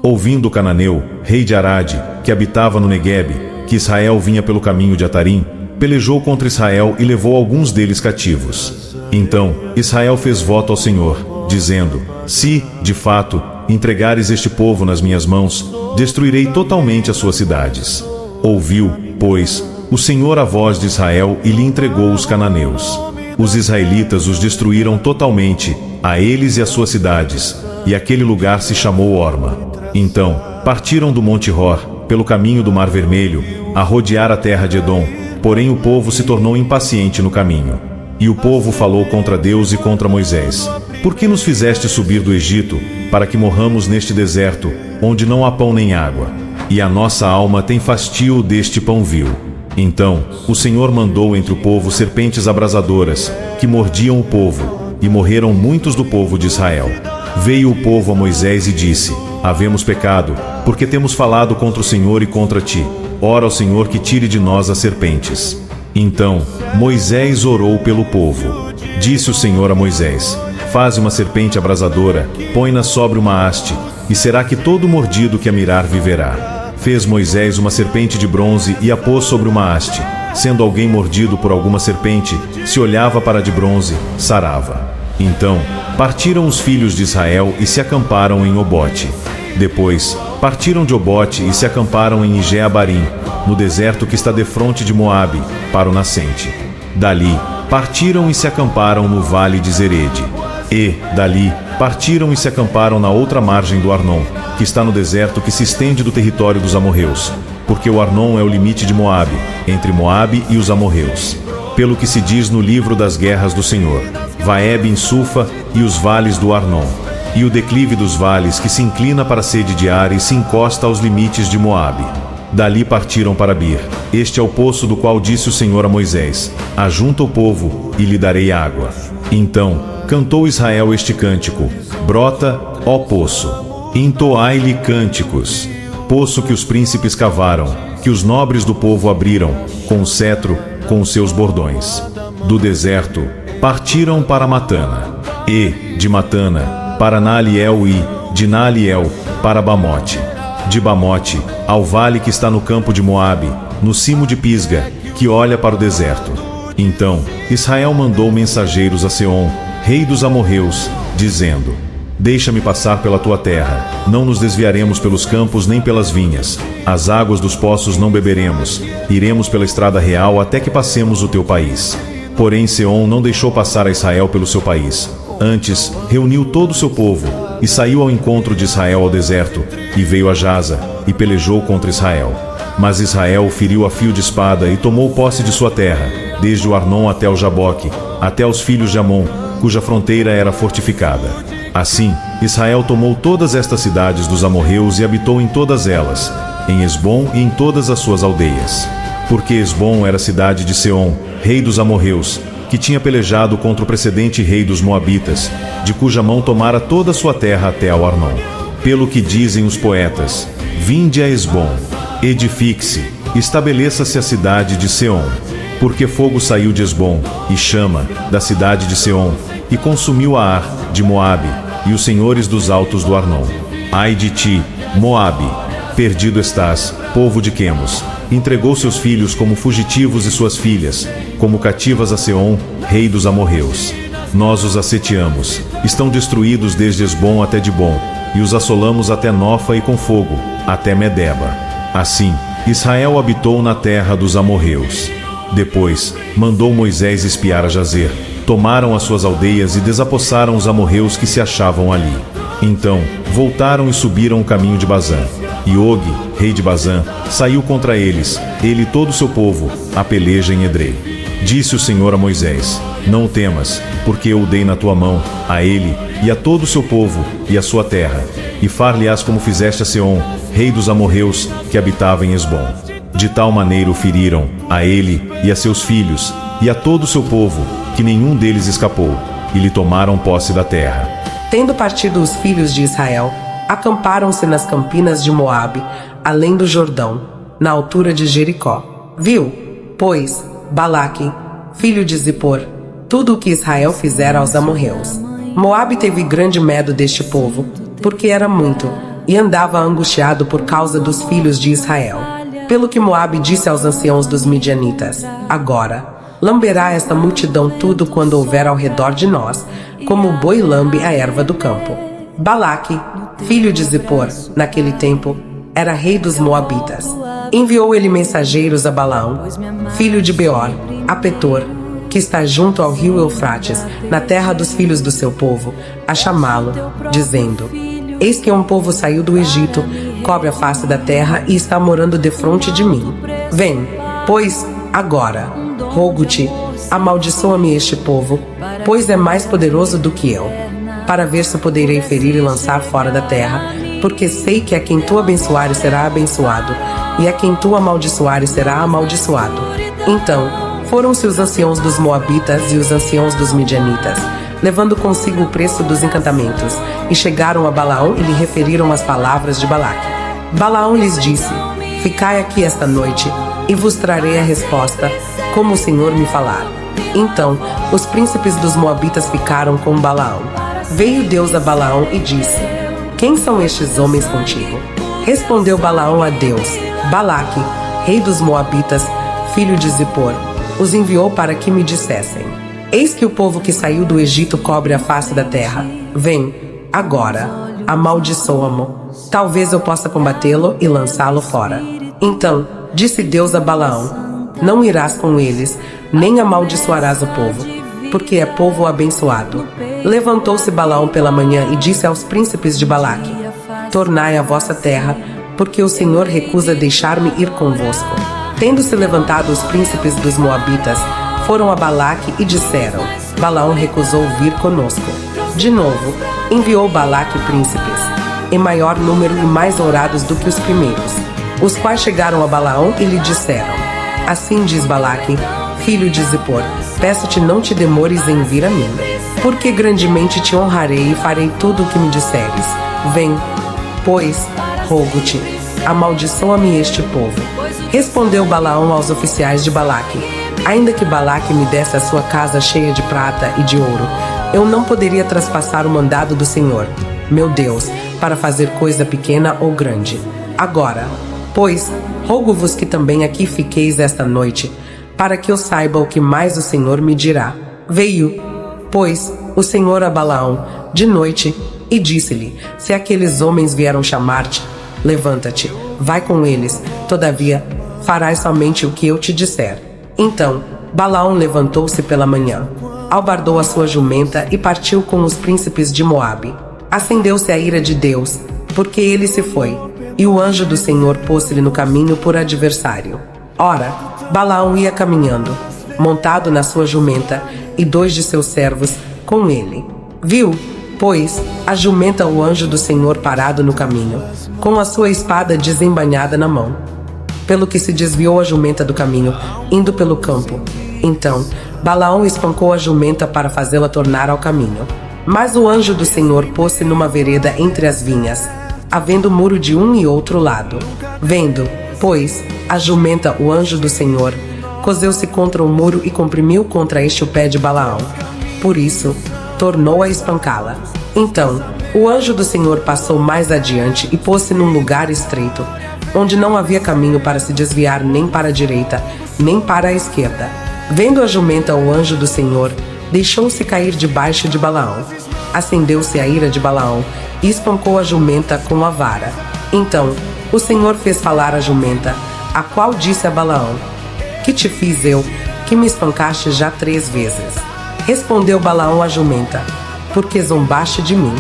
Ouvindo o cananeu, rei de Arade, que habitava no Neguebe, que Israel vinha pelo caminho de Atarim, pelejou contra Israel e levou alguns deles cativos. Então, Israel fez voto ao Senhor, dizendo: se, de fato, entregares este povo nas minhas mãos, destruirei totalmente as suas cidades. Ouviu, pois, o Senhor a voz de Israel e lhe entregou os cananeus. Os israelitas os destruíram totalmente, a eles e as suas cidades, e aquele lugar se chamou Orma. Então, partiram do Monte Hor, pelo caminho do Mar Vermelho, a rodear a terra de Edom, porém o povo se tornou impaciente no caminho. E o povo falou contra Deus e contra Moisés: por que nos fizeste subir do Egito, para que morramos neste deserto, onde não há pão nem água? E a nossa alma tem fastio deste pão vil. Então, o Senhor mandou entre o povo serpentes abrasadoras, que mordiam o povo, e morreram muitos do povo de Israel. Veio o povo a Moisés e disse: havemos pecado, porque temos falado contra o Senhor e contra ti. Ora ao Senhor que tire de nós as serpentes. Então, Moisés orou pelo povo. Disse o Senhor a Moisés: faze uma serpente abrasadora, põe-na sobre uma haste, e será que todo mordido que a mirar viverá. Fez Moisés uma serpente de bronze e a pôs sobre uma haste. Sendo alguém mordido por alguma serpente, se olhava para a de bronze, sarava. Então, partiram os filhos de Israel e se acamparam em Obote. Depois, partiram de Obote e se acamparam em Ijeabarim, no deserto que está defronte de Moabe, para o nascente. Dali, partiram e se acamparam no vale de Zerede. E, dali, partiram e se acamparam na outra margem do Arnon, que está no deserto que se estende do território dos amorreus, porque o Arnon é o limite de Moabe, entre Moabe e os amorreus. Pelo que se diz no livro das guerras do Senhor: Vaeb em Sufa e os vales do Arnon, e o declive dos vales que se inclina para a sede de Ar e se encosta aos limites de Moabe. Dali partiram para Bir. Este é o poço do qual disse o Senhor a Moisés: ajunta o povo, e lhe darei água. Então, cantou Israel este cântico: brota, ó poço, entoai-lhe cânticos. Poço que os príncipes cavaram, que os nobres do povo abriram, com o cetro, com os seus bordões. Do deserto, partiram para Matana. E, de Matana, para Naaliel e, de Naaliel, para Bamote. De Bamote, ao vale que está no campo de Moabe, no cimo de Pisga, que olha para o deserto. Então, Israel mandou mensageiros a Seom, rei dos amorreus, dizendo: deixa-me passar pela tua terra, não nos desviaremos pelos campos nem pelas vinhas, as águas dos poços não beberemos, iremos pela estrada real até que passemos o teu país. Porém Seom não deixou passar a Israel pelo seu país. Antes, reuniu todo o seu povo, e saiu ao encontro de Israel ao deserto, e veio a Jaza, e pelejou contra Israel. Mas Israel feriu a fio de espada e tomou posse de sua terra, desde o Arnon até o Jaboque, até os filhos de Amon, cuja fronteira era fortificada. Assim, Israel tomou todas estas cidades dos amorreus e habitou em todas elas, em Esbom e em todas as suas aldeias. Porque Esbom era cidade de Seom, rei dos amorreus, que tinha pelejado contra o precedente rei dos moabitas, de cuja mão tomara toda a sua terra até ao Arnon. Pelo que dizem os poetas: vinde a Esbom, edifique-se, estabeleça-se a cidade de Seom. Porque fogo saiu de Esbom, e chama, da cidade de Seom, e consumiu a Ar, de Moabe, e os senhores dos altos do Arnon. Ai de ti, Moabe! Perdido estás, povo de Quemos! Entregou seus filhos como fugitivos e suas filhas, como cativas a Seom, rei dos amorreus. Nós os asseteamos, estão destruídos desde Esbom até Dibom, e os assolamos até Nofa e com fogo, até Medeba. Assim, Israel habitou na terra dos amorreus. Depois, mandou Moisés espiar a Jazer. Tomaram as suas aldeias e desapossaram os amorreus que se achavam ali. Então, voltaram e subiram o caminho de Bazã. E Og, rei de Bazã, saiu contra eles, ele e todo o seu povo, a peleja em Edrei. Disse o Senhor a Moisés: não o temas, porque eu o dei na tua mão, a ele, e a todo o seu povo, e a sua terra, e far-lhe-ás como fizeste a Seom, rei dos amorreus, que habitava em Esbom. De tal maneira o feriram, a ele, e a seus filhos, e a todo o seu povo, que nenhum deles escapou, e lhe tomaram posse da terra. Tendo partido os filhos de Israel, acamparam-se nas campinas de Moabe, além do Jordão, na altura de Jericó. Viu, pois, Balaque, filho de Zippor, tudo o que Israel fizera aos amorreus. Moabe teve grande medo deste povo, porque era muito, e andava angustiado por causa dos filhos de Israel. Pelo que Moabe disse aos anciãos dos midianitas: agora lamberá esta multidão tudo quando houver ao redor de nós, como o boi lambe a erva do campo. Balaque, filho de Zippor, naquele tempo, era rei dos Moabitas. Enviou ele mensageiros a Balaão, filho de Beor, a Petor, que está junto ao rio Eufrates, na terra dos filhos do seu povo, a chamá-lo, dizendo: eis que um povo saiu do Egito, cobre a face da terra e está morando defronte de mim. Vem, pois, agora, rogo-te, amaldiçoa-me este povo, pois é mais poderoso do que eu, para ver se poderei ferir e lançar fora da terra, porque sei que a quem tu abençoares será abençoado, e a quem tu amaldiçoares será amaldiçoado. Então, foram-se os anciãos dos Moabitas e os anciãos dos Midianitas, levando consigo o preço dos encantamentos, e chegaram a Balaão e lhe referiram as palavras de Balaque. Balaão lhes disse: ficai aqui esta noite, e vos trarei a resposta, como o Senhor me falar. Então, os príncipes dos Moabitas ficaram com Balaão. Veio Deus a Balaão e disse: quem são estes homens contigo? Respondeu Balaão a Deus: Balaque, rei dos Moabitas, filho de Zippor, os enviou para que me dissessem: eis que o povo que saiu do Egito cobre a face da terra. Vem, agora, amaldiçoa-mo. Talvez eu possa combatê-lo e lançá-lo fora. Então, disse Deus a Balaão: não irás com eles, nem amaldiçoarás o povo, porque é povo abençoado. Levantou-se Balaão pela manhã e disse aos príncipes de Balaque: tornai a vossa terra, porque o Senhor recusa deixar-me ir convosco. Tendo-se levantado os príncipes dos Moabitas, foram a Balaque e disseram: Balaão recusou vir conosco. De novo, enviou Balaque príncipes, em maior número e mais ourados do que os primeiros, os quais chegaram a Balaão e lhe disseram: assim diz Balaque, filho de Zippor, peço-te não te demores em vir a mim, porque grandemente te honrarei e farei tudo o que me disseres. Vem, pois, rogo-te, amaldiçoa-me este povo. Respondeu Balaão aos oficiais de Balaque: ainda que Balaque me desse a sua casa cheia de prata e de ouro, eu não poderia traspassar o mandado do Senhor, meu Deus, para fazer coisa pequena ou grande. Agora, pois, rogo-vos que também aqui fiqueis esta noite, para que eu saiba o que mais o Senhor me dirá. Veio, pois, o Senhor a Balaão, de noite, e disse-lhe: se aqueles homens vieram chamar-te, levanta-te, vai com eles, todavia, farás somente o que eu te disser. Então, Balaão levantou-se pela manhã, albardou a sua jumenta e partiu com os príncipes de Moabe. Acendeu-se a ira de Deus, porque ele se foi, e o anjo do Senhor pôs-lhe no caminho por adversário. Ora, Balaão ia caminhando, montado na sua jumenta, e 2 de seus servos com ele. Viu, pois, a jumenta o anjo do Senhor parado no caminho, com a sua espada desembainhada na mão. Pelo que se desviou a jumenta do caminho, indo pelo campo. Então, Balaão espancou a jumenta para fazê-la tornar ao caminho. Mas o anjo do Senhor pôs-se numa vereda entre as vinhas, havendo muro de um e outro lado. Vendo, pois, a jumenta o anjo do Senhor, coseu-se contra o muro e comprimiu contra este o pé de Balaão. Por isso, tornou a espancá-la. Então, o anjo do Senhor passou mais adiante e pôs-se num lugar estreito, onde não havia caminho para se desviar nem para a direita, nem para a esquerda. Vendo a jumenta o anjo do Senhor, deixou-se cair debaixo de Balaão. Acendeu-se a ira de Balaão e espancou a jumenta com a vara. Então, o Senhor fez falar a jumenta, a qual disse a Balaão: que te fiz eu, que me espancaste já 3 vezes? Respondeu Balaão à jumenta: porque zombaste de mim.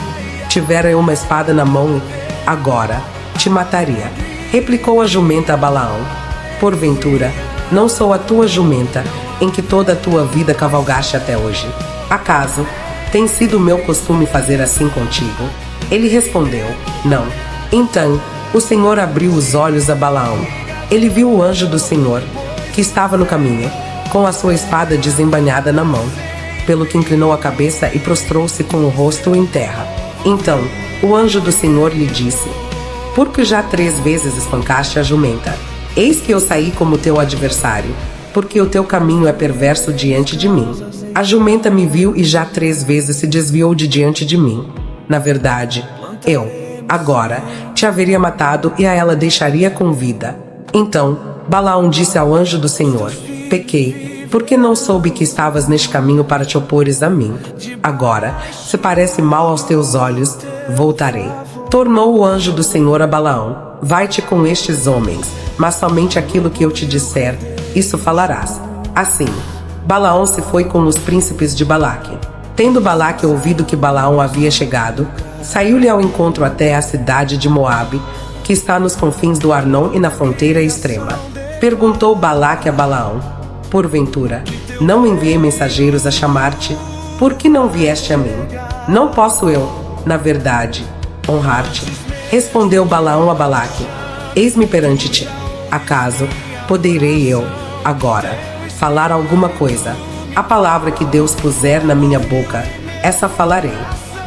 Tivera eu uma espada na mão, agora te mataria. Replicou a jumenta a Balaão: porventura, não sou a tua jumenta, em que toda a tua vida cavalgaste até hoje? Acaso tem sido meu costume fazer assim contigo? Ele respondeu: não. Então, o Senhor abriu os olhos a Balaão. Ele viu o anjo do Senhor, que estava no caminho, com a sua espada desembainhada na mão, pelo que inclinou a cabeça e prostrou-se com o rosto em terra. Então, o anjo do Senhor lhe disse: porque já 3 vezes espancaste a jumenta? Eis que eu saí como teu adversário, porque o teu caminho é perverso diante de mim. A jumenta me viu e já 3 vezes se desviou de diante de mim. Na verdade, eu, agora te haveria matado e a ela deixaria com vida. Então Balaão disse ao anjo do Senhor: pequei, porque não soube que estavas neste caminho para te opores a mim. Agora, se parece mal aos teus olhos, voltarei. Tornou o anjo do Senhor a Balaão: vai-te com estes homens, mas somente aquilo que eu te disser, isso falarás. Assim, Balaão se foi com os príncipes de Balaque. Tendo Balaque ouvido que Balaão havia chegado, saiu-lhe ao encontro até a cidade de Moabe, que está nos confins do Arnon e na fronteira extrema. Perguntou Balaque a Balaão: porventura, não enviei mensageiros a chamar-te? Por que não vieste a mim? Não posso eu, na verdade, honrar-te? Respondeu Balaão a Balaque: eis-me perante ti. Acaso poderei eu, agora, falar alguma coisa? A palavra que Deus puser na minha boca, essa falarei.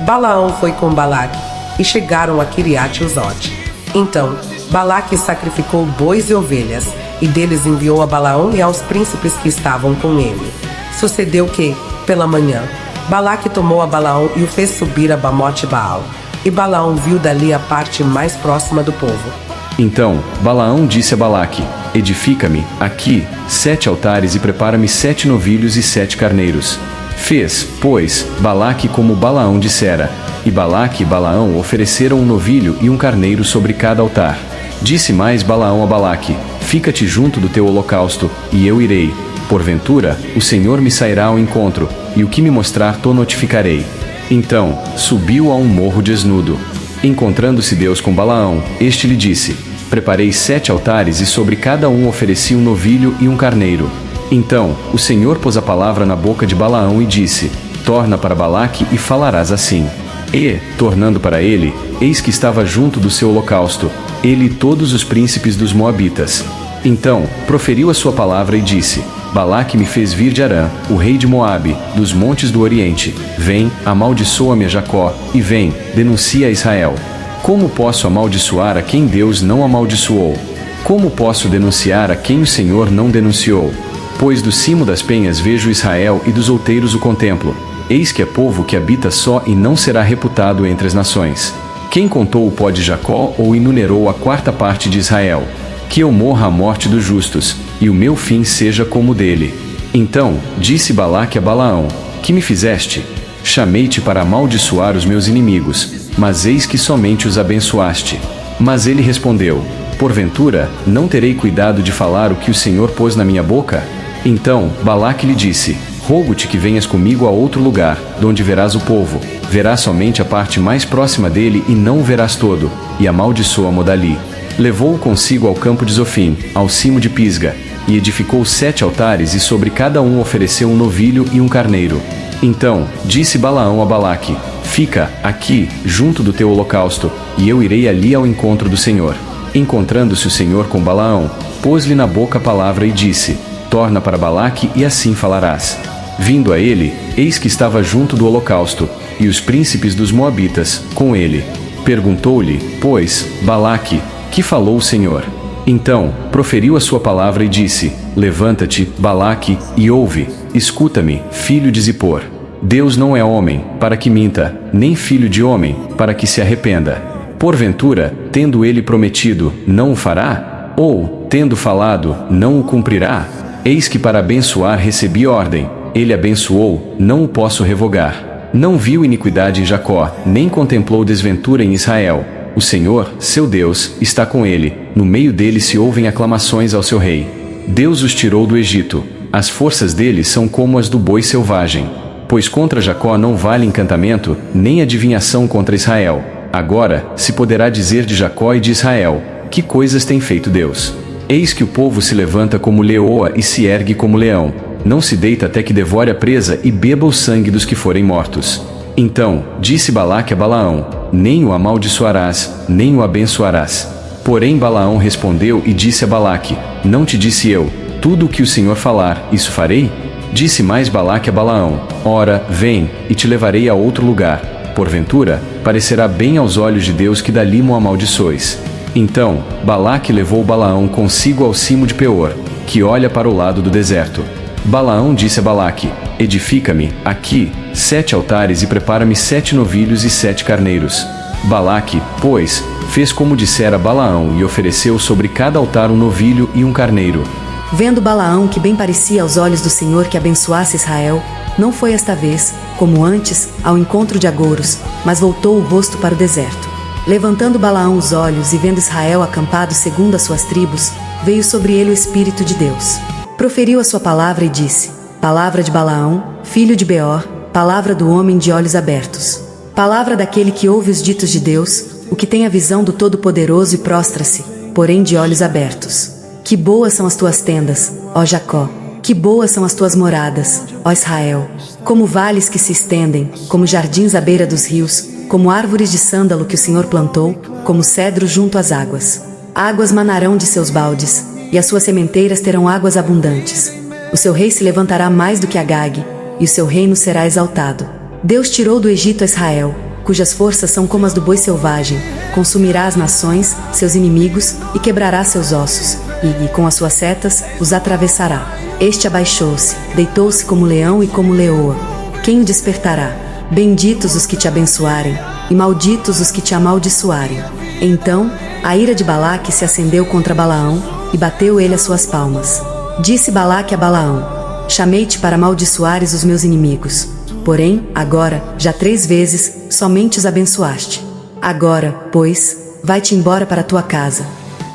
Balaão foi com Balaque, e chegaram a Quiriate-Uzote. Então Balaque sacrificou bois e ovelhas, e deles enviou a Balaão e aos príncipes que estavam com ele. Sucedeu que, pela manhã, Balaque tomou a Balaão e o fez subir a Bamote-Baal. E Balaão viu dali a parte mais próxima do povo. Então Balaão disse a Balaque: edifica-me, aqui, 7 altares e prepara-me 7 novilhos e 7 carneiros. Fez, pois, Balaque como Balaão dissera, e Balaque e Balaão ofereceram um novilho e um carneiro sobre cada altar. Disse mais Balaão a Balaque: fica-te junto do teu holocausto, e eu irei. Porventura, o Senhor me sairá ao encontro, e o que me mostrar to notificarei. Então, subiu a um morro desnudo. Encontrando-se Deus com Balaão, este lhe disse: preparei 7 altares e sobre cada um ofereci um novilho e um carneiro. Então, o Senhor pôs a palavra na boca de Balaão e disse: torna para Balaque e falarás assim. E, tornando para ele, eis que estava junto do seu holocausto, ele e todos os príncipes dos Moabitas. Então, proferiu a sua palavra e disse: Balaque me fez vir de Arã, o rei de Moabe, dos montes do Oriente. Vem, amaldiçoa-me a Jacó, e vem, denuncia a Israel. Como posso amaldiçoar a quem Deus não amaldiçoou? Como posso denunciar a quem o Senhor não denunciou? Pois do cimo das penhas vejo Israel e dos outeiros o contemplo. Eis que é povo que habita só e não será reputado entre as nações. Quem contou o pó de Jacó ou enumerou a 4ª parte de Israel? Que eu morra a morte dos justos, e o meu fim seja como o dele. Então, disse Balaque a Balaão: que me fizeste? Chamei-te para amaldiçoar os meus inimigos, mas eis que somente os abençoaste. Mas ele respondeu: porventura, não terei cuidado de falar o que o Senhor pôs na minha boca? Então, Balaque lhe disse: rogo-te que venhas comigo a outro lugar, donde verás o povo. Verás somente a parte mais próxima dele e não o verás todo, e amaldiçoa-mo dali. Levou-o consigo ao campo de Zofim, ao cimo de Pisga, e edificou 7 altares e sobre cada um ofereceu um novilho e um carneiro. Então, disse Balaão a Balaque: fica, aqui, junto do teu holocausto, e eu irei ali ao encontro do Senhor. Encontrando-se o Senhor com Balaão, pôs-lhe na boca a palavra e disse: torna para Balaque e assim falarás. Vindo a ele, eis que estava junto do holocausto, e os príncipes dos Moabitas, com ele. Perguntou-lhe, pois, Balaque: que falou o Senhor? Então, proferiu a sua palavra e disse: levanta-te, Balaque, e ouve, escuta-me, filho de Zippor. Deus não é homem, para que minta, nem filho de homem, para que se arrependa. Porventura, tendo ele prometido, não o fará? Ou, tendo falado, não o cumprirá? Eis que para abençoar recebi ordem, ele abençoou, não o posso revogar. Não viu iniquidade em Jacó, nem contemplou desventura em Israel. O Senhor, seu Deus, está com ele, no meio dele se ouvem aclamações ao seu rei. Deus os tirou do Egito, as forças dele são como as do boi selvagem. Pois contra Jacó não vale encantamento, nem adivinhação contra Israel. Agora, se poderá dizer de Jacó e de Israel: que coisas tem feito Deus? Eis que o povo se levanta como leoa e se ergue como leão. Não se deita até que devore a presa e beba o sangue dos que forem mortos. Então, disse Balaque a Balaão: nem o amaldiçoarás, nem o abençoarás. Porém Balaão respondeu e disse a Balaque: não te disse eu, tudo o que o Senhor falar, isso farei? Disse mais Balaque a Balaão: ora, vem, e te levarei a outro lugar. Porventura, parecerá bem aos olhos de Deus que dali mo amaldiçoes. Então, Balaque levou Balaão consigo ao cimo de Peor, que olha para o lado do deserto. Balaão disse a Balaque: edifica-me, aqui, 7 altares e prepara-me 7 novilhos e 7 carneiros. Balaque, pois, fez como dissera Balaão e ofereceu sobre cada altar um novilho e um carneiro. Vendo Balaão que bem parecia aos olhos do Senhor que abençoasse Israel, não foi esta vez, como antes, ao encontro de agouros, mas voltou o rosto para o deserto. Levantando Balaão os olhos e vendo Israel acampado segundo as suas tribos, veio sobre ele o Espírito de Deus. Proferiu a sua palavra e disse: Palavra de Balaão, filho de Beor, palavra do homem de olhos abertos. Palavra daquele que ouve os ditos de Deus, o que tem a visão do Todo-Poderoso e prostra-se, porém de olhos abertos. Que boas são as tuas tendas, ó Jacó! Que boas são as tuas moradas, ó Israel! Como vales que se estendem, como jardins à beira dos rios, como árvores de sândalo que o Senhor plantou, como cedro junto às águas. Águas manarão de seus baldes, e as suas sementeiras terão águas abundantes. O seu rei se levantará mais do que Agag, e o seu reino será exaltado. Deus tirou do Egito a Israel, cujas forças são como as do boi selvagem, consumirá as nações, seus inimigos, e quebrará seus ossos, e com as suas setas, os atravessará. Este abaixou-se, deitou-se como leão e como leoa. Quem o despertará? Benditos os que te abençoarem, e malditos os que te amaldiçoarem. Então, a ira de Balaque se acendeu contra Balaão, e bateu ele as suas palmas. Disse Balaque a Balaão: Chamei-te para amaldiçoares os meus inimigos. Porém, agora, já 3 vezes, somente os abençoaste. Agora, pois, vai-te embora para a tua casa.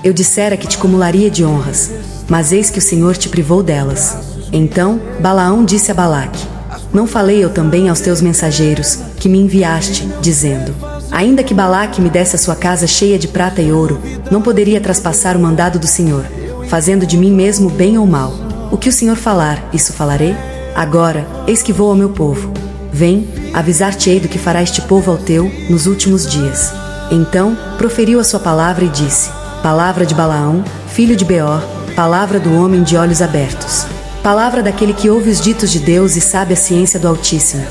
Eu dissera que te cumularia de honras, mas eis que o Senhor te privou delas. Então, Balaão disse a Balaque: Não falei eu também aos teus mensageiros, que me enviaste, dizendo: Ainda que Balaque me desse a sua casa cheia de prata e ouro, não poderia traspassar o mandado do Senhor, fazendo de mim mesmo bem ou mal. O que o Senhor falar, isso falarei? Agora, eis que vou ao meu povo. Vem, avisar-te-ei do que fará este povo ao teu, nos últimos dias. Então, proferiu a sua palavra e disse: Palavra de Balaão, filho de Beor, palavra do homem de olhos abertos. Palavra daquele que ouve os ditos de Deus e sabe a ciência do Altíssimo.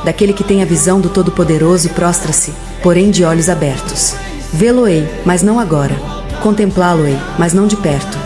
Daquele que tem a visão do Todo-Poderoso e prostra-se, porém de olhos abertos. Vê-lo-ei, mas não agora. Contemplá-lo-ei, mas não de perto.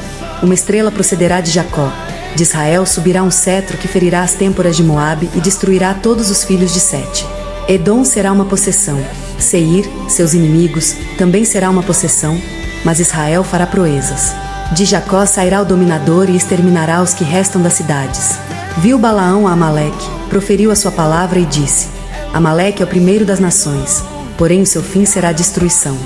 Uma estrela procederá de Jacó. De Israel subirá um cetro que ferirá as têmporas de Moabe e destruirá todos os filhos de Sete. Edom será uma possessão. Seir, seus inimigos, também será uma possessão, mas Israel fará proezas. De Jacó sairá o dominador e exterminará os que restam das cidades. Viu Balaão a Amaleque, proferiu a sua palavra e disse: Amaleque é o primeiro das nações, porém o seu fim será a destruição.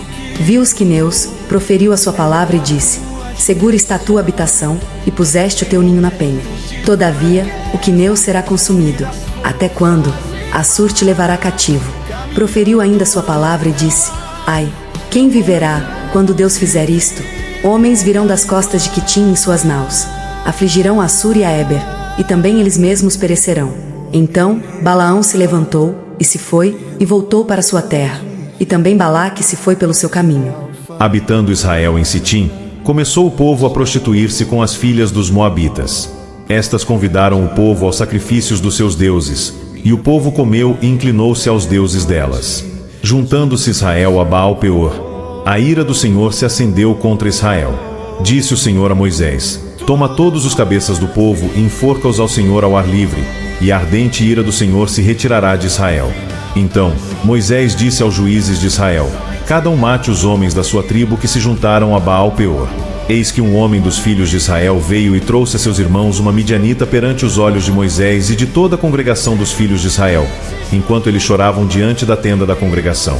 Viu os quineus, proferiu a sua palavra e disse: Segura está a tua habitação, e puseste o teu ninho na penha. Todavia, o quineu será consumido. Até quando? Assur te levará cativo. Proferiu ainda sua palavra e disse: Ai, quem viverá, quando Deus fizer isto? Homens virão das costas de Quitim em suas naus. Afligirão Assur e a Éber, e também eles mesmos perecerão. Então, Balaão se levantou, e se foi, e voltou para sua terra. E também Balaque se foi pelo seu caminho. Habitando Israel em Sitim, começou o povo a prostituir-se com as filhas dos moabitas. Estas convidaram o povo aos sacrifícios dos seus deuses, e o povo comeu e inclinou-se aos deuses delas. Juntando-se Israel a Baal-peor, a ira do Senhor se acendeu contra Israel. Disse o Senhor a Moisés: Toma todos os cabeças do povo e enforca-os ao Senhor ao ar livre, e a ardente ira do Senhor se retirará de Israel. Então, Moisés disse aos juízes de Israel: Cada um mate os homens da sua tribo que se juntaram a Baal-peor. Eis que um homem dos filhos de Israel veio e trouxe a seus irmãos uma midianita perante os olhos de Moisés e de toda a congregação dos filhos de Israel, enquanto eles choravam diante da tenda da congregação.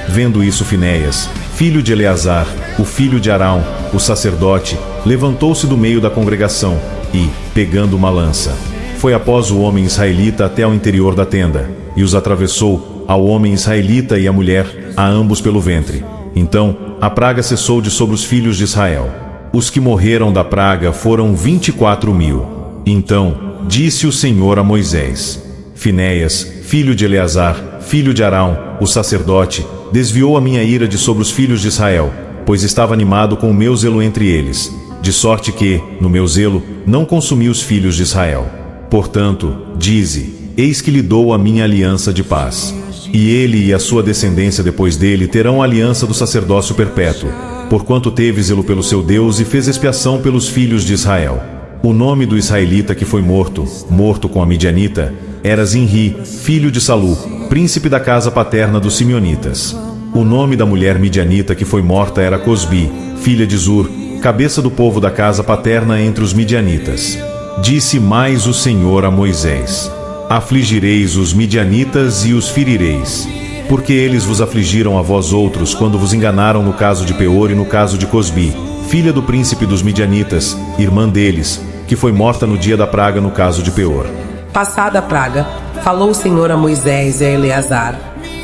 Vendo isso, Finéias, filho de Eleazar, o filho de Arão, o sacerdote, levantou-se do meio da congregação e, pegando uma lança, foi após o homem israelita até ao interior da tenda, e os atravessou, ao homem israelita e à mulher, a ambos pelo ventre. Então, a praga cessou de sobre os filhos de Israel. Os que morreram da praga foram 24.000. Então, disse o Senhor a Moisés: Finéias, filho de Eleazar, filho de Arão, o sacerdote, desviou a minha ira de sobre os filhos de Israel, pois estava animado com o meu zelo entre eles, de sorte que, no meu zelo, não consumi os filhos de Israel. Portanto, dize: Eis que lhe dou a minha aliança de paz. E ele e a sua descendência depois dele terão a aliança do sacerdócio perpétuo, porquanto teve zelo pelo seu Deus e fez expiação pelos filhos de Israel. O nome do israelita que foi morto com a midianita, era Zinri, filho de Salu, príncipe da casa paterna dos Simeonitas. O nome da mulher midianita que foi morta era Cosbi, filha de Zur, cabeça do povo da casa paterna entre os midianitas. Disse mais o Senhor a Moisés: Afligireis os midianitas e os ferireis, porque eles vos afligiram a vós outros quando vos enganaram no caso de Peor e no caso de Cosbi, filha do príncipe dos midianitas, irmã deles, que foi morta no dia da praga no caso de Peor. Passada a praga, falou o Senhor a Moisés e a Eleazar,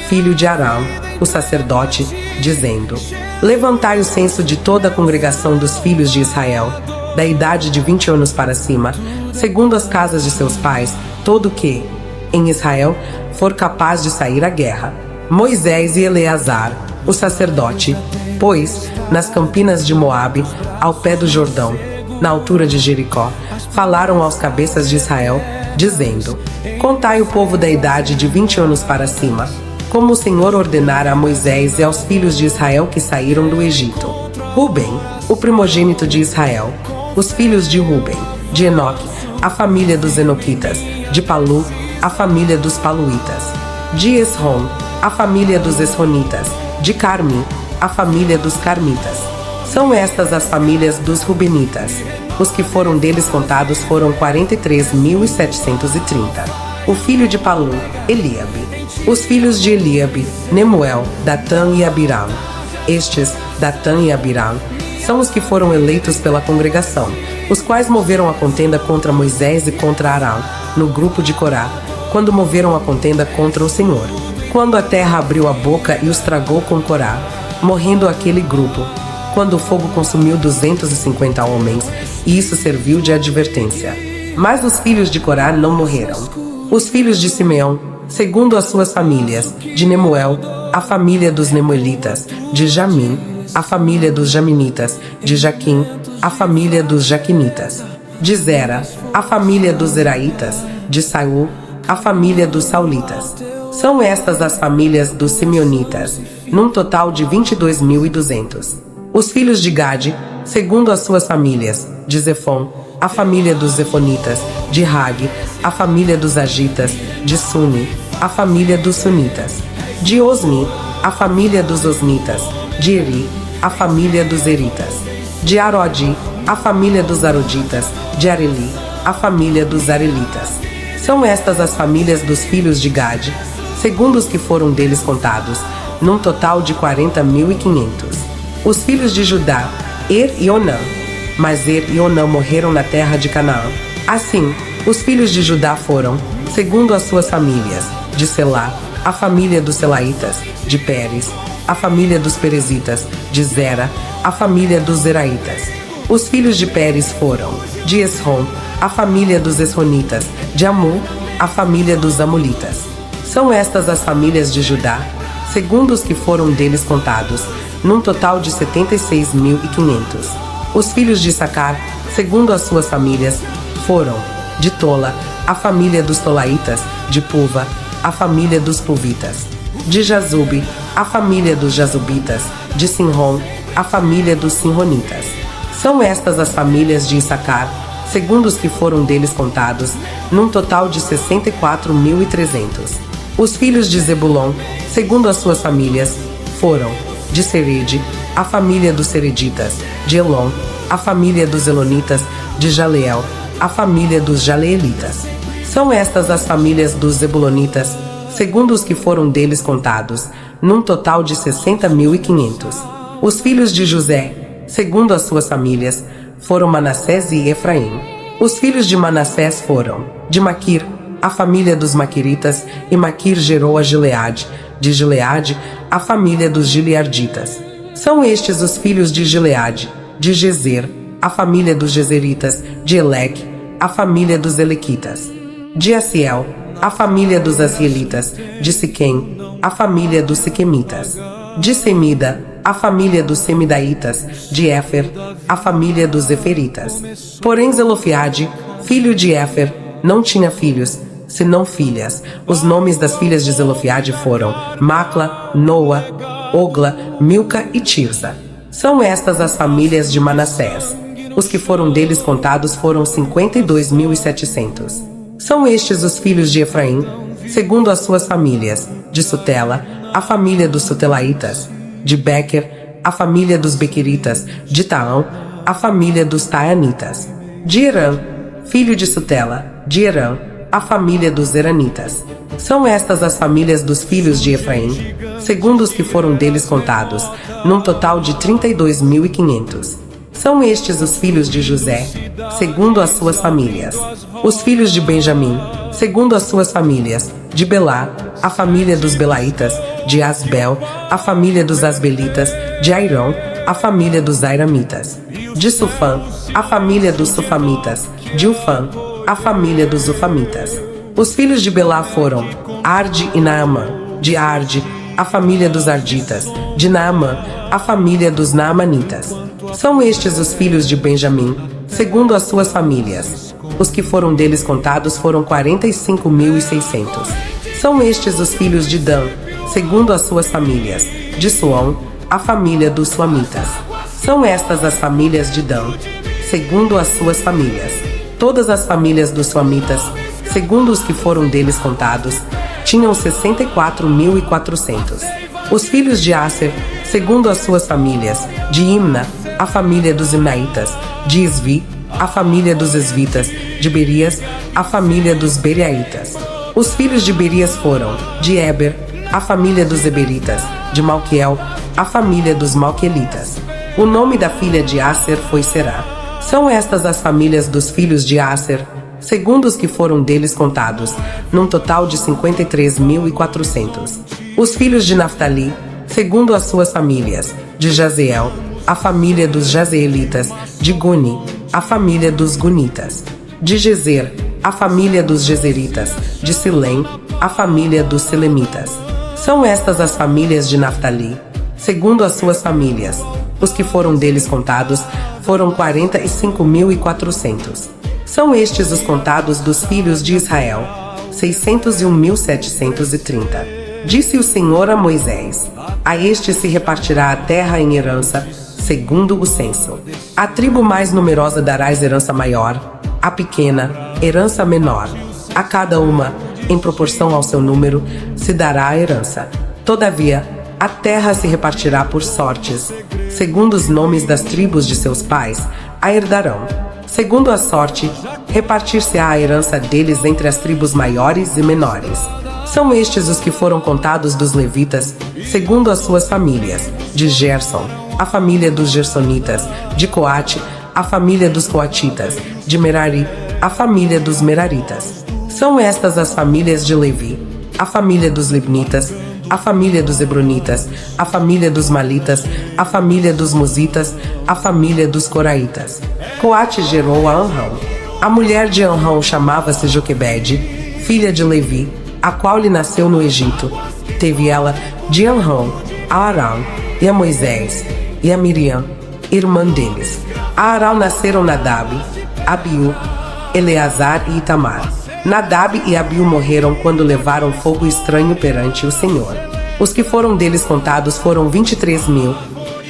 filho de Arão, o sacerdote, dizendo: Levantai o censo de toda a congregação dos filhos de Israel, da idade de 20 anos para cima, segundo as casas de seus pais, todo que, em Israel, for capaz de sair à guerra. Moisés e Eleazar, o sacerdote, pois, nas campinas de Moabe, ao pé do Jordão, na altura de Jericó, falaram aos cabeças de Israel, dizendo: Contai o povo da idade de 20 anos para cima, como o Senhor ordenara a Moisés e aos filhos de Israel que saíram do Egito. Ruben, o primogênito de Israel, os filhos de Ruben, de Enoque, a família dos Enoquitas, de Palu, a família dos Paluitas, de Esrom, a família dos Esronitas, de Carmi, a família dos Carmitas. São estas as famílias dos Rubenitas. Os que foram deles contados foram 43.730. O filho de Palu, Eliabe. Os filhos de Eliabe, Nemuel, Datã e Abiram. Estes, Datã e Abiram, são os que foram eleitos pela congregação, os quais moveram a contenda contra Moisés e contra Arão, no grupo de Corá, quando moveram a contenda contra o Senhor. Quando a terra abriu a boca e os tragou com Corá, morrendo aquele grupo, quando o fogo consumiu 250 homens, e isso serviu de advertência. Mas os filhos de Corá não morreram. Os filhos de Simeão, segundo as suas famílias, de Nemuel, a família dos Nemuelitas, de Jamim, a família dos Jaminitas, de Jaquim, a família dos Jaquinitas, de Zera, a família dos Zeraitas, de Saul, a família dos Saulitas. São estas as famílias dos Simeonitas, num total de 22.200. Os filhos de Gade, segundo as suas famílias, de Zefon, a família dos Zefonitas, de Rag, a família dos Agitas, de Suni, a família dos Sunitas, de Osni, a família dos Osnitas, de Eri, a família dos Eritas, de Arodi, a família dos Aroditas, de Areli, a família dos Arelitas. São estas as famílias dos filhos de Gade, segundo os que foram deles contados, num total de 40.500. Os filhos de Judá, Er e Onã. Mas Er e Onã morreram na terra de Canaã. Assim, os filhos de Judá foram, segundo as suas famílias, de Selá, a família dos Selaitas, de Pérez, a família dos Perezitas, de Zera, a família dos Zeraitas. Os filhos de Pérez foram, de Esrom, a família dos Esronitas, de Amu, a família dos Amulitas. São estas as famílias de Judá, segundo os que foram deles contados, num total de 76.500. Os filhos de Issacar, segundo as suas famílias, foram, de Tola, a família dos Tolaitas, de Puva, a família dos Puvitas, de Jazube, a família dos Jazubitas, de Sinrom, a família dos Sinronitas. São estas as famílias de Issacar, segundo os que foram deles contados, num total de 64.300. Os filhos de Zebulon, segundo as suas famílias, foram, de Serede, a família dos Sereditas, de Elon, a família dos Elonitas, de Jaleel, a família dos Jaleelitas. São estas as famílias dos Zebulonitas, segundo os que foram deles contados, num total de 60.500. Os filhos de José, segundo as suas famílias, foram Manassés e Efraim. Os filhos de Manassés foram, de Maquir, a família dos Maquiritas, e Maquir gerou a Gileade, de Gileade, a família dos Gilearditas. São estes os filhos de Gileade, de Gezer, a família dos Gezeritas, de Eleque, a família dos Elequitas, de Asiel, a família dos Asielitas, de Siquém, a família dos Siquemitas, de Semida, a família dos Semidaitas, de Éfer, a família dos Eferitas. Porém Zelofiade, filho de Éfer, não tinha filhos, senão filhas. Os nomes das filhas de Zelofiade foram Macla, Noa, Ogla, Milca e Tirza. São estas as famílias de Manassés. Os que foram deles contados foram 52.700. São estes os filhos de Efraim, segundo as suas famílias, de Sutela, a família dos Sutelaitas; de Bequer, a família dos Bequeritas; de Taão, a família dos Taanitas; de Herã, filho de Sutela; de Herã, a família dos Heranitas. São estas as famílias dos filhos de Efraim, segundo os que foram deles contados, num total de 32.500. São estes os filhos de José, segundo as suas famílias. Os filhos de Benjamim, segundo as suas famílias: de Belá, a família dos Belaitas; de Asbel, a família dos Asbelitas; de Airão, a família dos Airamitas; de Sufã, a família dos Sufamitas; de Ufã, a família dos Ufamitas. Os filhos de Belá foram Arde e Naamã; de Arde, a família dos Arditas; de Naamã, a família dos Naamanitas. São estes os filhos de Benjamim, segundo as suas famílias. Os que foram deles contados foram 45.600. São estes os filhos de Dan, segundo as suas famílias: de Suão, a família dos Suamitas. São estas as famílias de Dan, segundo as suas famílias. Todas as famílias dos Suamitas, segundo os que foram deles contados, tinham 64.400. Os filhos de Aser, segundo as suas famílias: de Imna, a família dos Imnaitas; de Isvi, a família dos Esvitas; de Berias, a família dos Beriaitas. Os filhos de Berias foram: de Eber, a família dos Eberitas; de Malquiel, a família dos Malquielitas. O nome da filha de Aser foi Será. São estas as famílias dos filhos de Aser, segundo os que foram deles contados, num total de 53.400. Os filhos de Naftali, segundo as suas famílias: de Jazeel, a família dos Jazeelitas; de Guni, a família dos Gunitas; de Gezer, a família dos Gezeritas; de Silém, a família dos Silemitas. São estas as famílias de Naftali, segundo as suas famílias. Os que foram deles contados foram 45.400. São estes os contados dos filhos de Israel, 601.730. Disse o Senhor a Moisés: a este se repartirá a terra em herança, segundo o censo. A tribo mais numerosa darás herança maior, a pequena, herança menor. A cada uma, em proporção ao seu número, se dará a herança. Todavia, a terra se repartirá por sortes, segundo os nomes das tribos de seus pais, a herdarão. Segundo a sorte, repartir-se-á a herança deles entre as tribos maiores e menores. São estes os que foram contados dos levitas, segundo as suas famílias: de Gerson, a família dos Gersonitas; de Coate, a família dos Coatitas; de Merari, a família dos Meraritas. São estas as famílias de Levi: a família dos Libnitas; a família dos Hebronitas; a família dos Malitas; a família dos Musitas; a família dos Coraitas. Coate gerou a Anrão. A mulher de Anrão chamava-se Joquebede, filha de Levi, a qual lhe nasceu no Egito. Teve ela de Anrão a Arão e a Moisés e a Miriam, irmã deles. A Arão nasceram Nadab, Abiú, Eleazar e Itamar. Nadab e Abiú morreram quando levaram fogo estranho perante o Senhor. Os que foram deles contados foram 23.000,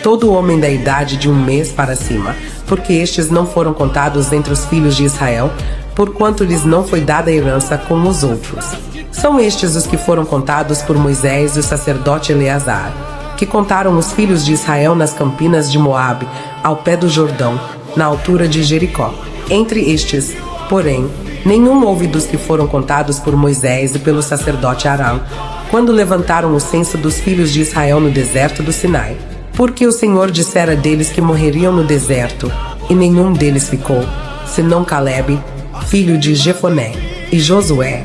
todo homem da idade de 1 mês para cima, porque estes não foram contados entre os filhos de Israel, porquanto lhes não foi dada herança como os outros. São estes os que foram contados por Moisés e o sacerdote Eleazar, que contaram os filhos de Israel nas campinas de Moabe, ao pé do Jordão, na altura de Jericó. Entre estes, porém, nenhum houve dos que foram contados por Moisés e pelo sacerdote Arão, quando levantaram o censo dos filhos de Israel no deserto do Sinai. Porque o Senhor dissera deles que morreriam no deserto, e nenhum deles ficou, senão Calebe, filho de Jefoné, e Josué,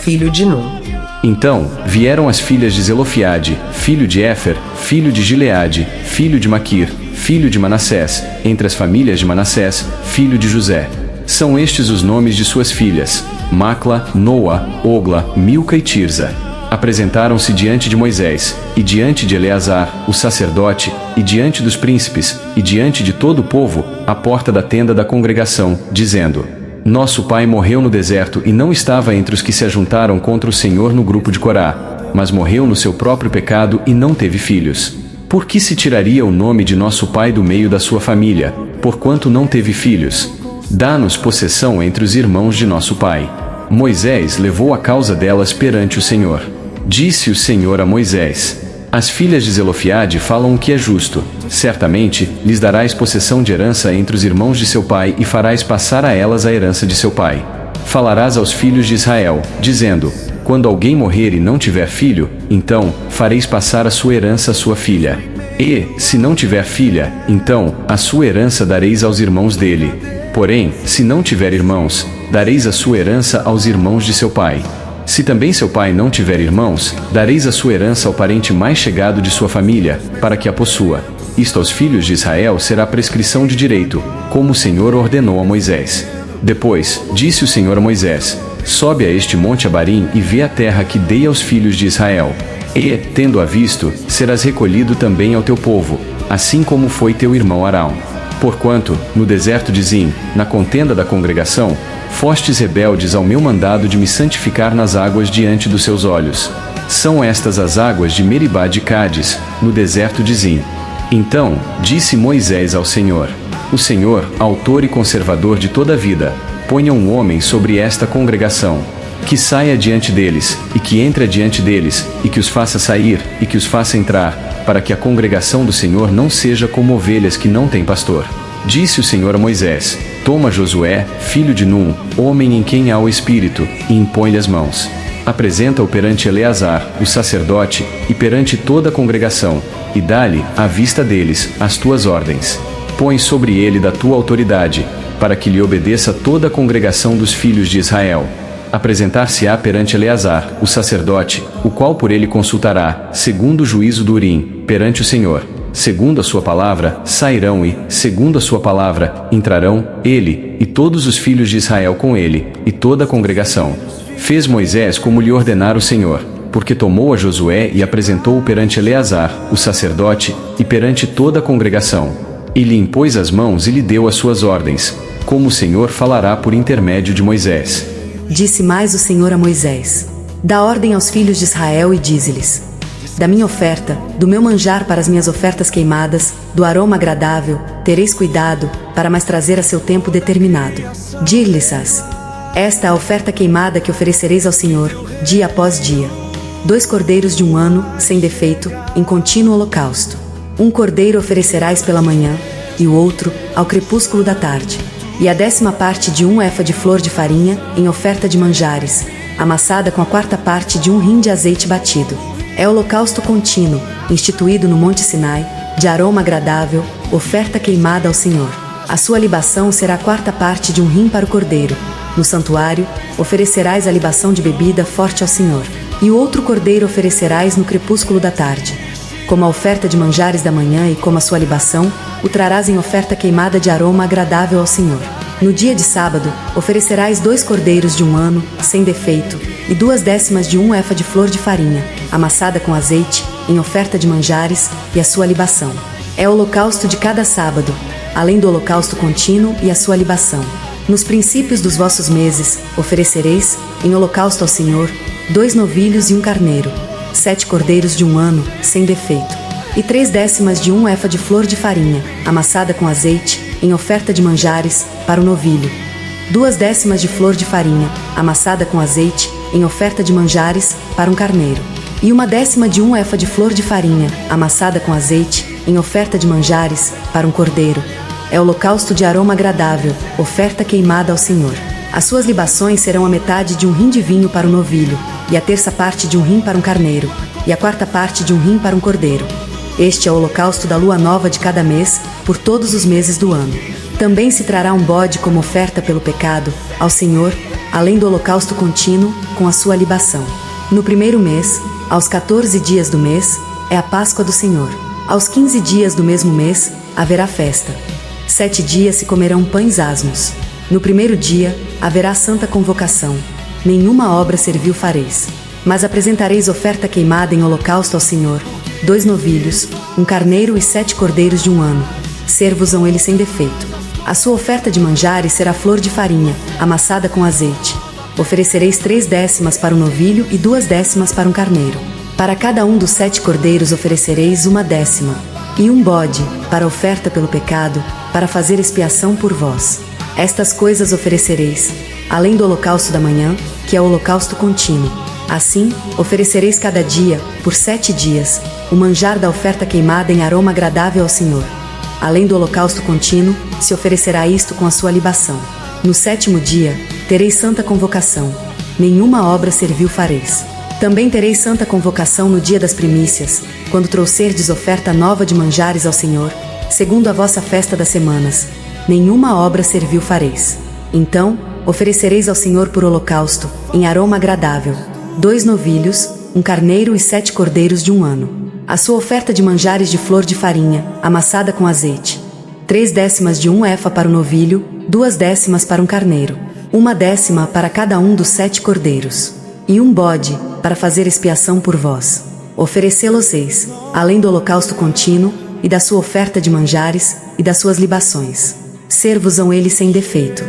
filho de Num. Então vieram as filhas de Zelofiade, filho de Éfer, filho de Gileade, filho de Maquir, filho de Manassés, entre as famílias de Manassés, filho de José. São estes os nomes de suas filhas: Macla, Noa, Ogla, Milca e Tirza. Apresentaram-se diante de Moisés, e diante de Eleazar, o sacerdote, e diante dos príncipes, e diante de todo o povo, à porta da tenda da congregação, dizendo: Nosso pai morreu no deserto e não estava entre os que se ajuntaram contra o Senhor no grupo de Corá, mas morreu no seu próprio pecado e não teve filhos. Por que se tiraria o nome de nosso pai do meio da sua família, porquanto não teve filhos? Dá-nos possessão entre os irmãos de nosso pai. Moisés levou a causa delas perante o Senhor. Disse o Senhor a Moisés: As filhas de Zelofeade falam o que é justo. Certamente, lhes darás possessão de herança entre os irmãos de seu pai e farás passar a elas a herança de seu pai. Falarás aos filhos de Israel, dizendo: Quando alguém morrer e não tiver filho, então fareis passar a sua herança à sua filha. E, se não tiver filha, então a sua herança dareis aos irmãos dele. Porém, se não tiver irmãos, dareis a sua herança aos irmãos de seu pai. Se também seu pai não tiver irmãos, dareis a sua herança ao parente mais chegado de sua família, para que a possua. Isto aos filhos de Israel será prescrição de direito, como o Senhor ordenou a Moisés. Depois, disse o Senhor a Moisés: Sobe a este monte Abarim e vê a terra que dei aos filhos de Israel. E, tendo-a visto, serás recolhido também ao teu povo, assim como foi teu irmão Arão. Porquanto, no deserto de Zim, na contenda da congregação, fostes rebeldes ao meu mandado de me santificar nas águas diante dos seus olhos. São estas as águas de Meribá de Cádiz, no deserto de Zim. Então, disse Moisés ao Senhor: O Senhor, autor e conservador de toda a vida, ponha um homem sobre esta congregação, que saia diante deles, e que entre diante deles, e que os faça sair, e que os faça entrar, para que a congregação do Senhor não seja como ovelhas que não têm pastor. Disse o Senhor a Moisés: Toma Josué, filho de Num, homem em quem há o Espírito, e impõe-lhe as mãos. Apresenta-o perante Eleazar, o sacerdote, e perante toda a congregação, e dá-lhe, à vista deles, as tuas ordens. Põe sobre ele da tua autoridade, para que lhe obedeça toda a congregação dos filhos de Israel. Apresentar-se-á perante Eleazar, o sacerdote, o qual por ele consultará, segundo o juízo do Urim, perante o Senhor. Segundo a sua palavra, sairão e, segundo a sua palavra, entrarão, ele, e todos os filhos de Israel com ele, e toda a congregação. Fez Moisés como lhe ordenara o Senhor, porque tomou a Josué e apresentou-o perante Eleazar, o sacerdote, e perante toda a congregação. E lhe impôs as mãos e lhe deu as suas ordens, como o Senhor falará por intermédio de Moisés. Disse mais o Senhor a Moisés: Dá ordem aos filhos de Israel e dize-lhes: Da minha oferta, do meu manjar para as minhas ofertas queimadas, do aroma agradável, tereis cuidado, para mais trazer a seu tempo determinado. Dir-lhes-ás: Esta é a oferta queimada que oferecereis ao Senhor, dia após dia. 2 cordeiros de 1 ano, sem defeito, em contínuo holocausto. 1 cordeiro oferecerás pela manhã, e o outro, ao crepúsculo da tarde. E a 10ª parte de 1 efa de flor de farinha, em oferta de manjares, amassada com a 4ª parte de 1 rim de azeite batido. É holocausto contínuo, instituído no Monte Sinai, de aroma agradável, oferta queimada ao Senhor. A sua libação será a 4ª parte de 1 rim para o cordeiro. No santuário, oferecerás a libação de bebida forte ao Senhor. E o outro cordeiro oferecerás no crepúsculo da tarde. Como a oferta de manjares da manhã e como a sua libação, o trarás em oferta queimada de aroma agradável ao Senhor. No dia de sábado, oferecerás 2 cordeiros de 1 ano, sem defeito, e 2/10 de 1 efa de flor de farinha, amassada com azeite, em oferta de manjares, e a sua libação. É o holocausto de cada sábado, além do holocausto contínuo e a sua libação. Nos princípios dos vossos meses, oferecereis, em holocausto ao Senhor, 2 novilhos e 1 carneiro, 7 cordeiros de 1 ano, sem defeito, e 3/10 de 1 efa de flor de farinha, amassada com azeite, em oferta de manjares, para o novilho. 2/10 de flor de farinha, amassada com azeite, em oferta de manjares, para um carneiro. E 1/10 de 1 efa de flor de farinha, amassada com azeite, em oferta de manjares, para um cordeiro. É holocausto de aroma agradável, oferta queimada ao Senhor. As suas libações serão a metade de 1 rim de vinho para o novilho, e a 1/3 parte de 1 rim para um carneiro, e a 4ª parte de 1 rim para um cordeiro. Este é o holocausto da lua nova de cada mês, por todos os meses do ano. Também se trará um bode como oferta pelo pecado, ao Senhor, além do holocausto contínuo, com a sua libação. No 1º mês, aos 14 dias do mês, é a Páscoa do Senhor. Aos 15 dias do mesmo mês, haverá festa. 7 dias se comerão pães asmos. No 1º dia, haverá santa convocação. Nenhuma obra servil fareis. Mas apresentareis oferta queimada em holocausto ao Senhor, 2 novilhos, 1 carneiro e 7 cordeiros de 1 ano. Ser-vos-ão eles sem defeito. A sua oferta de manjares será flor de farinha, amassada com azeite. Oferecereis 3/10 para o novilho e 2/10 para um carneiro. Para cada um dos 7 cordeiros oferecereis 1/10. E um bode, para oferta pelo pecado, para fazer expiação por vós. Estas coisas oferecereis, além do holocausto da manhã, que é o holocausto contínuo. Assim, oferecereis cada dia, por 7 dias, o manjar da oferta queimada em aroma agradável ao Senhor. Além do holocausto contínuo, se oferecerá isto com a sua libação. No 7º dia, tereis santa convocação. Nenhuma obra servil fareis. Também tereis santa convocação no dia das primícias, quando trouxerdes oferta nova de manjares ao Senhor, segundo a vossa festa das semanas. Nenhuma obra servil fareis. Então, oferecereis ao Senhor por holocausto, em aroma agradável, 2 novilhos, 1 carneiro e 7 cordeiros de 1 ano. A sua oferta de manjares de flor de farinha, amassada com azeite. 3 décimas de 1 efa para o novilho, 2 décimas para um carneiro, 1 décima para cada um dos 7 cordeiros. E 1 bode, para fazer expiação por vós. Oferecê-los-eis, além do holocausto contínuo, e da sua oferta de manjares, e das suas libações. Ser-vos-ão eles sem defeito.